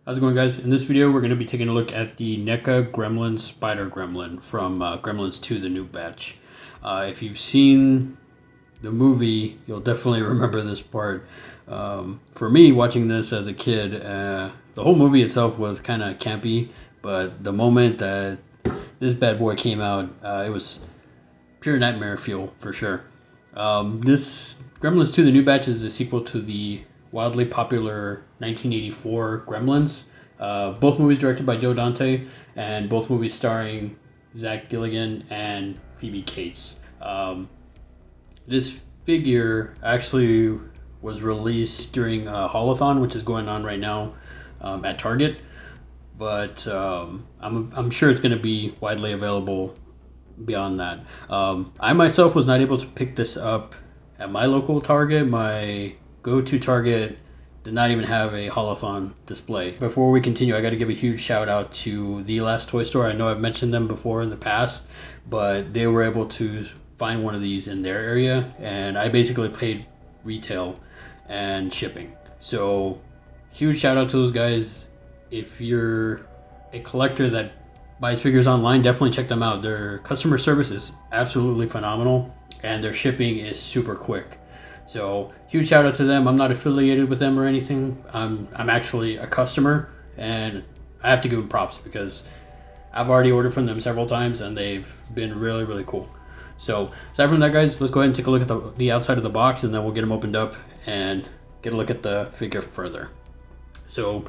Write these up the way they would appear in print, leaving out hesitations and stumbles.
How's it going, guys? In this video, we're going to be taking a look at the NECA Spider Gremlin from Gremlins 2, the new batch. If you've seen the movie, you'll definitely remember this part. For me, watching this as a kid, the whole movie itself was kind of campy, but the moment that this bad boy came out, it was pure nightmare fuel for sure. This Gremlins 2, the new batch, is a sequel to the wildly popular 1984 Gremlins. Both movies directed by Joe Dante, and both movies starring Zach Gilligan and Phoebe Cates. This figure actually was released during Haulathon, which is going on right now at Target, but I'm sure it's going to be widely available beyond that. I myself was not able to pick this up at my local Target. My go-to Target did not even have a Haulathon display. Before we continue, I got to give a huge shout out to The Last Toy Store. I know I've mentioned them before in the past, but they were able to find one of these in their area, and I basically paid retail and shipping. So huge shout out to those guys. If you're a collector that buys figures online, definitely check them out. Their customer service is absolutely phenomenal, and their shipping is super quick. So huge shout out to them. I'm not affiliated with them or anything. I'm actually a customer, and I have to give them props because I've already ordered from them several times, and they've been really, really cool. So aside from that, guys, let's go ahead and take a look at the outside of the box, and then we'll get them opened up and get a look at the figure further. So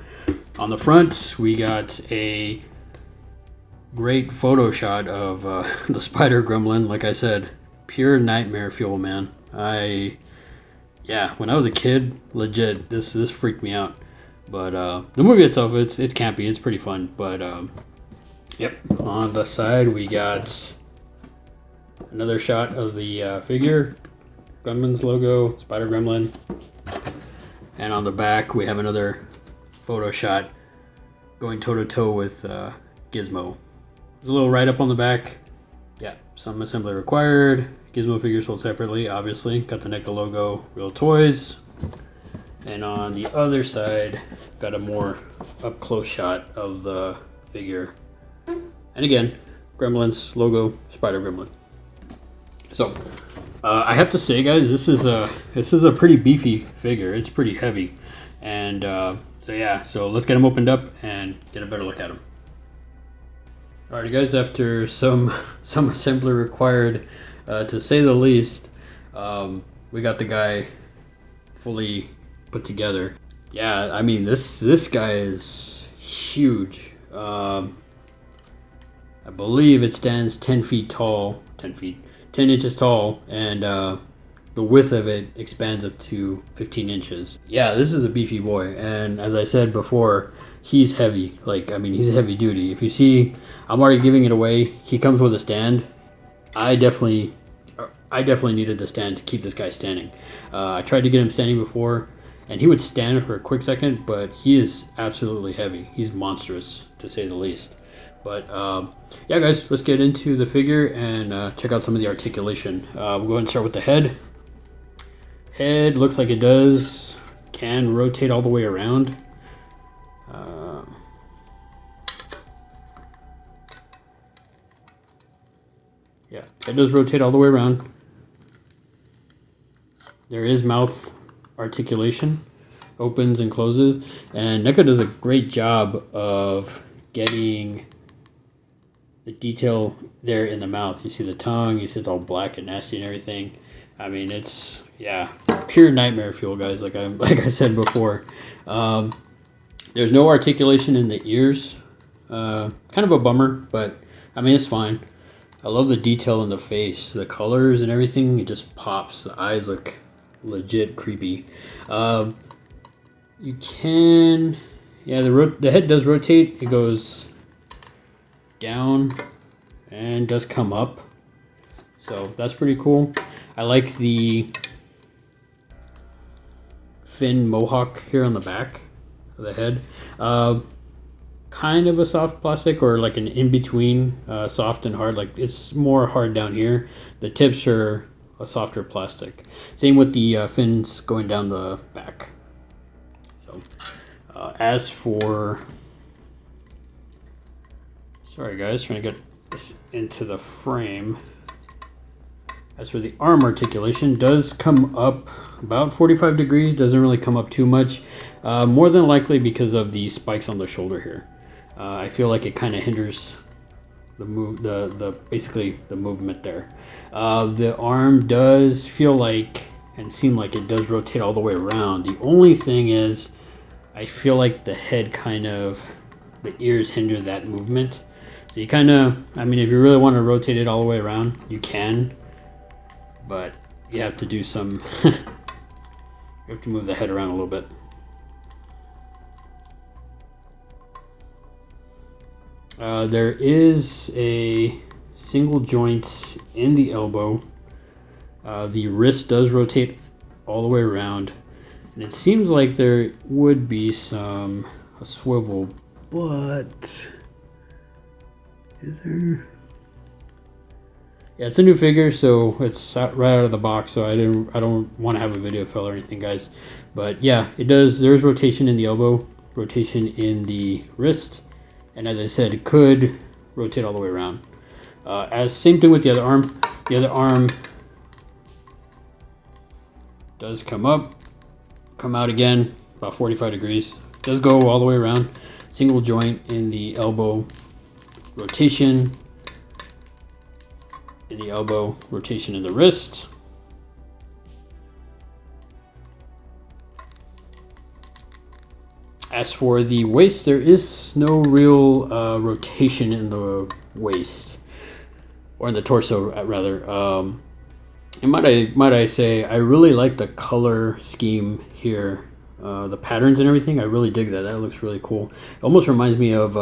on the front, we got a great photo shot of the Spider Gremlin. Like I said, pure nightmare fuel, man. Yeah, when I was a kid, legit, this freaked me out. But the movie itself, it's campy, it's pretty fun. But yep, on the side we got another shot of the figure, Gremlins logo, Spider Gremlin, and on the back we have another photo shot going toe to toe with Gizmo. There's a little write up on the back. Yeah, some assembly required. Gizmo figure sold separately, obviously. Got the NECA logo, real toys. And on the other side, got a more up close shot of the figure. And again, Gremlins logo, Spider Gremlin. So I have to say, guys, this is a pretty beefy figure. It's pretty heavy, and so yeah. So let's get him opened up and get a better look at him. Alrighty, guys. After some assembly required, to say the least, we got the guy fully put together. Yeah, I mean this guy is huge. I believe it stands 10 feet tall, 10 inches tall, and the width of it expands up to 15 inches. Yeah, this is a beefy boy, and as I said before, he's heavy. Like, I mean, he's heavy duty. If you see, I'm already giving it away. He comes with a stand. I definitely needed the stand to keep this guy standing. I tried to get him standing before, and he would stand for a quick second, but he is absolutely heavy. He's monstrous, to say the least. But yeah, guys, let's get into the figure and check out some of the articulation. We'll go ahead and start with the head. Head looks like it can rotate all the way around. Yeah, it does rotate all the way around. There is mouth articulation, opens and closes, and NECA does a great job of getting the detail there in the mouth. You see the tongue, you see it's all black and nasty and everything. I mean, it's, yeah, pure nightmare fuel, guys, like I said before. There's no articulation in the ears. Kind of a bummer, but I mean, it's fine. I love the detail in the face, the colors and everything. It just pops. The eyes look legit creepy. You can, yeah, the head does rotate. It goes down and does come up, so that's pretty cool. I like the fin mohawk here on the back of the head. Kind of a soft plastic, or like an in-between soft and hard. Like, it's more hard down here. The tips are a softer plastic. Same with the fins going down the back. So As for, sorry guys, trying to get this into the frame. As for the arm articulation, does come up about 45 degrees, doesn't really come up too much. More than likely because of the spikes on the shoulder here. I feel like it kind of hinders the basically the movement there. The arm does feel like and seem like it does rotate all the way around. The only thing is, I feel like the head the ears hinder that movement. So you kind of, I mean, if you really want to rotate it all the way around, you can. But you have to do some, you have to move the head around a little bit. There is a single joint in the elbow. The wrist does rotate all the way around. And it seems like there would be a swivel, but is there? Yeah, it's a new figure, so it's right out of the box. So I don't want to have a video fill or anything, guys. But yeah, it does. There's rotation in the elbow, rotation in the wrist, and as I said, it could rotate all the way around. As same thing with the other arm. The other arm does come up, come out again, about 45 degrees. Does go all the way around. Single joint in the elbow, rotation in the elbow, rotation in the wrist. As for the waist, there is no real rotation in the waist, or in the torso rather. And might I say, I really like the color scheme here, the patterns and everything. I really dig that. That looks really cool. It almost reminds me of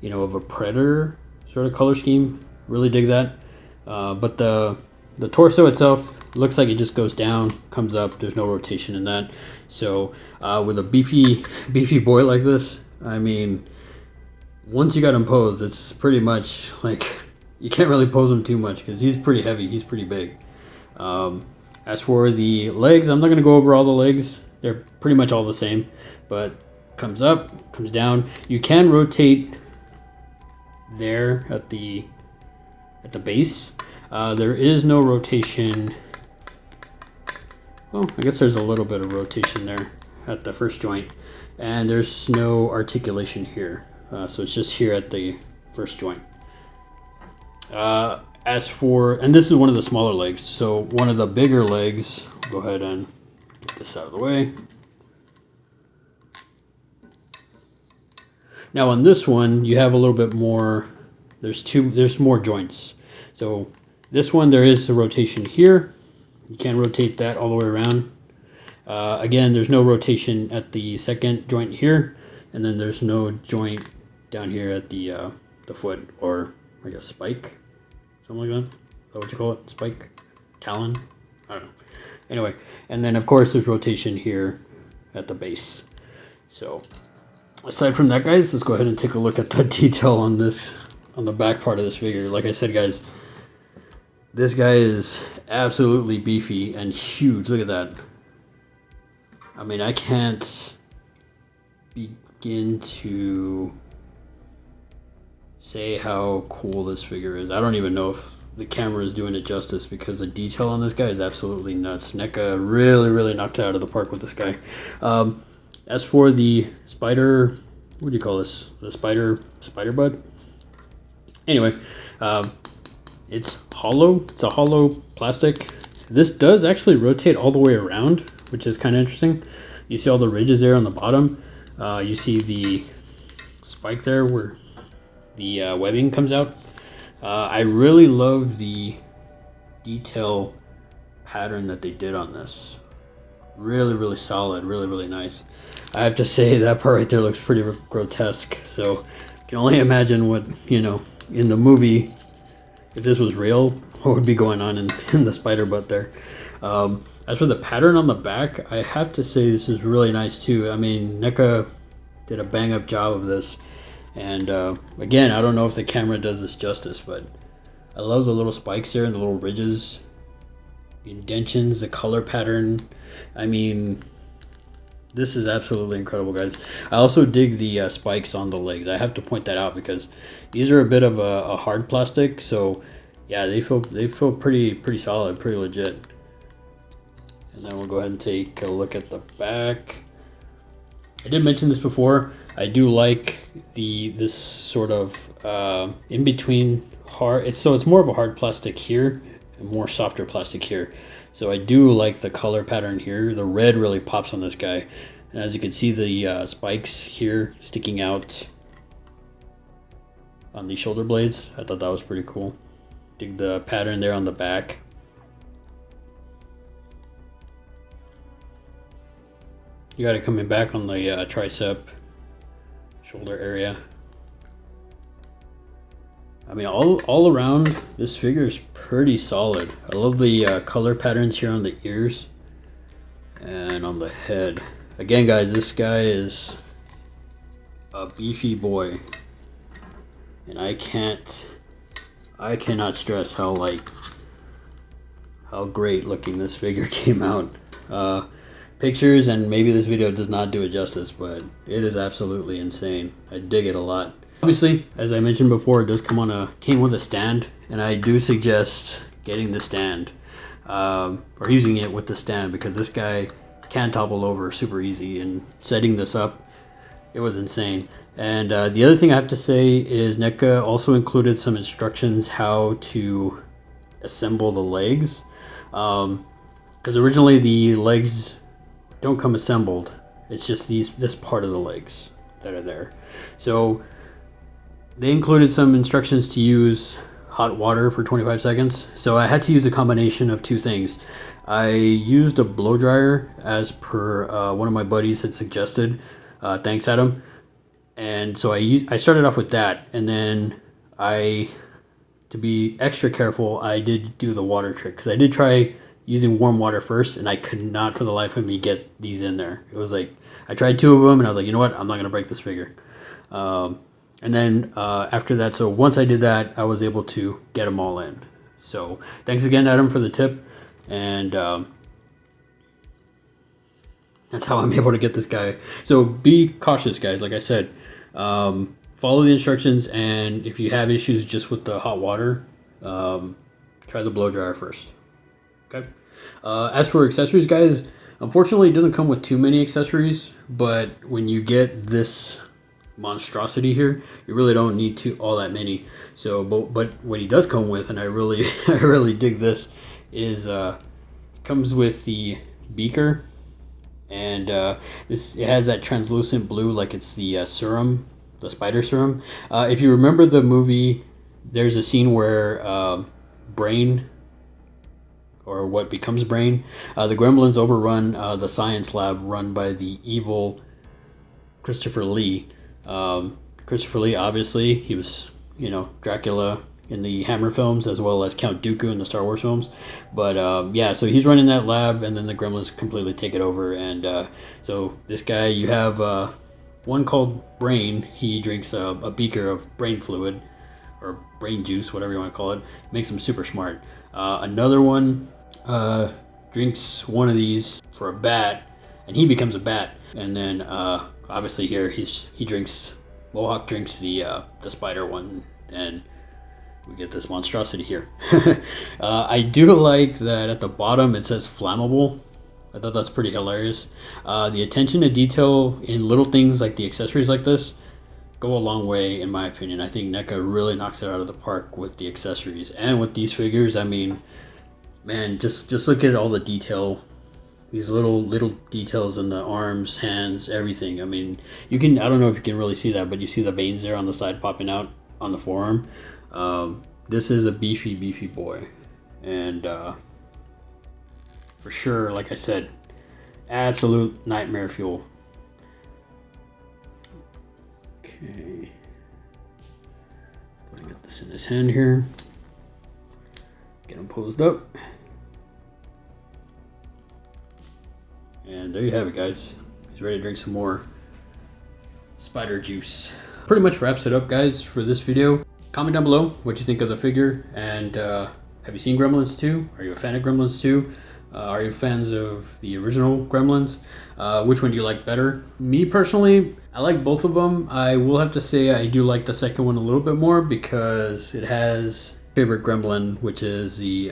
you know, of a Predator sort of color scheme. Really dig that. But the torso itself looks like it just goes down, comes up. There's no rotation in that. So with a beefy boy like this, I mean, once you got him posed, it's pretty much like you can't really pose him too much because he's pretty heavy. He's pretty big. As for the legs, I'm not going to go over all the legs. They're pretty much all the same, but comes up, comes down. You can rotate there at the base. There is no rotation. Well, I guess there's a little bit of rotation there at the first joint, and there's no articulation here. So it's just here at the first joint. As for, and this is one of the smaller legs, so one of the bigger legs, go ahead and get this out of the way. Now on this one, you have a little bit more, there's more joints. So this one, there is a rotation here. You can rotate that all the way around. Again, there's no rotation at the second joint here, and then there's no joint down here at the foot, or I guess spike. Something like that. Is that what you call it? Spike? Talon? I don't know. Anyway, and then of course there's rotation here at the base. So aside from that, guys, let's go ahead and take a look at the detail on this, on the back part of this figure. Like I said, guys, this guy is absolutely beefy and huge. Look at that. I mean, I can't begin to say how cool this figure is. I don't even know if the camera is doing it justice because the detail on this guy is absolutely nuts. NECA really knocked it out of the park with this guy. As for the spider, what do you call this? The spider bud? Anyway, it's hollow. It's a hollow plastic. This does actually rotate all the way around, which is kind of interesting. You see all the ridges there on the bottom. You see the spike there where the webbing comes out. I really love the detail pattern that they did on this. Really solid, really nice. I have to say that part right there looks pretty grotesque. So you can only imagine what, you know, in the movie, if this was real, what would be going on in the spider butt there. As for the pattern on the back, I have to say this is really nice too. I mean, NECA did a bang up job of this. And again, I don't know if the camera does this justice, but I love the little spikes there and the little ridges, the indentions, the color pattern. I mean, This is absolutely incredible, guys. I also dig the spikes on the legs. I have to point that out because these are a bit of a hard plastic. So yeah, they feel pretty solid, pretty legit. And then we'll go ahead and take a look at the back. I did mention this before. I do like this sort of in between hard. It's more of a hard plastic here and more softer plastic here. So I do like the color pattern here. The red really pops on this guy. And as you can see, the spikes here sticking out on the shoulder blades. I thought that was pretty cool. Dig the pattern there on the back. You got it coming back on the tricep, shoulder area. I mean, all around, this figure is pretty solid. I love the color patterns here on the ears and on the head. Again, guys, this guy is a beefy boy, and I cannot stress how great looking this figure came out. Pictures and maybe this video does not do it justice, but it is absolutely insane. I dig it a lot. Obviously, as I mentioned before, it does came with a stand, and I do suggest getting the stand or using it with the stand, because this guy can topple over super easy, and setting this up, it was insane. And the other thing I have to say is NECA also included some instructions how to assemble the legs, because originally the legs don't come assembled. It's just this part of the legs that are there. So they included some instructions to use hot water for 25 seconds. So I had to use a combination of two things. I used a blow dryer as per one of my buddies had suggested. Thanks, Adam. And so I started off with that, and then to be extra careful, I did do the water trick, because I did try using warm water first, and I could not for the life of me get these in there. It was like, I tried two of them, and I was like, you know what, I'm not going to break this figure. And then after that, so once I did that, I was able to get them all in. So thanks again, Adam, for the tip. And that's how I'm able to get this guy. So be cautious, guys. Like I said, follow the instructions, and if you have issues just with the hot water, try the blow dryer first. Okay. As for accessories, guys, unfortunately it doesn't come with too many accessories, but when you get this monstrosity here, you really don't need all that many. So but what he does come with, and I really dig this, is comes with the beaker, and it has that translucent blue, like it's the serum, the spider serum. If you remember the movie, there's a scene where Brain, or what becomes Brain, the Gremlins overrun the science lab run by the evil Christopher Lee. Christopher Lee, obviously, he was, Dracula in the Hammer films, as well as Count Dooku in the Star Wars films. But yeah, so he's running that lab, and then the Gremlins completely take it over. And so this guy, you have one called Brain. He drinks a beaker of brain fluid, or brain juice, whatever you want to call it. Makes him super smart. Another one drinks one of these for a bat, and he becomes a bat. And then obviously here Mohawk drinks the spider one, and we get this monstrosity here. I do like that at the bottom it says flammable. I thought that's pretty hilarious. The attention to detail in little things like the accessories like this go a long way, in my opinion. I think NECA really knocks it out of the park with the accessories and with these figures. I mean, man, just look at all the detail, these little details in the arms, hands, everything. I mean, I don't know if you can really see that, but you see the veins there on the side popping out on the forearm. This is a beefy boy, and for sure, like I said, absolute nightmare fuel. Okay, gonna get this in his hand here, get him posed up, and there you have it, guys. He's ready to drink some more spider juice. Pretty much wraps it up, guys, for this video. Comment down below what you think of the figure, and have you seen Gremlins 2? Are you a fan of Gremlins 2? Are you fans of the original Gremlins? Which one do you like better? Me personally, I like both of them. I will have to say I do like the second one a little bit more because it has favorite Gremlin, which is the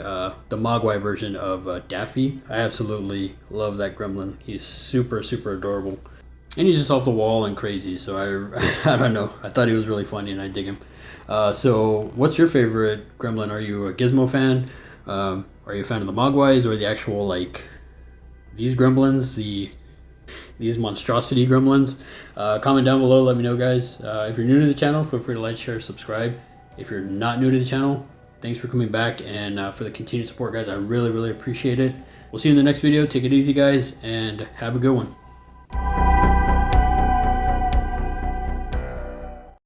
Mogwai version of Daffy. I absolutely love that Gremlin. He's super adorable, and he's just off the wall and crazy. So I don't know. I thought he was really funny, and I dig him. So what's your favorite Gremlin? Are you a Gizmo fan? Are you a fan of the Mogwais or the actual like these Gremlins, these monstrosity Gremlins? Comment down below. Let me know, guys. If you're new to the channel, feel free to like, share, subscribe. If you're not new to the channel, thanks for coming back and for the continued support, guys. I really appreciate it. We'll see you in the next video. Take it easy, guys, and have a good one.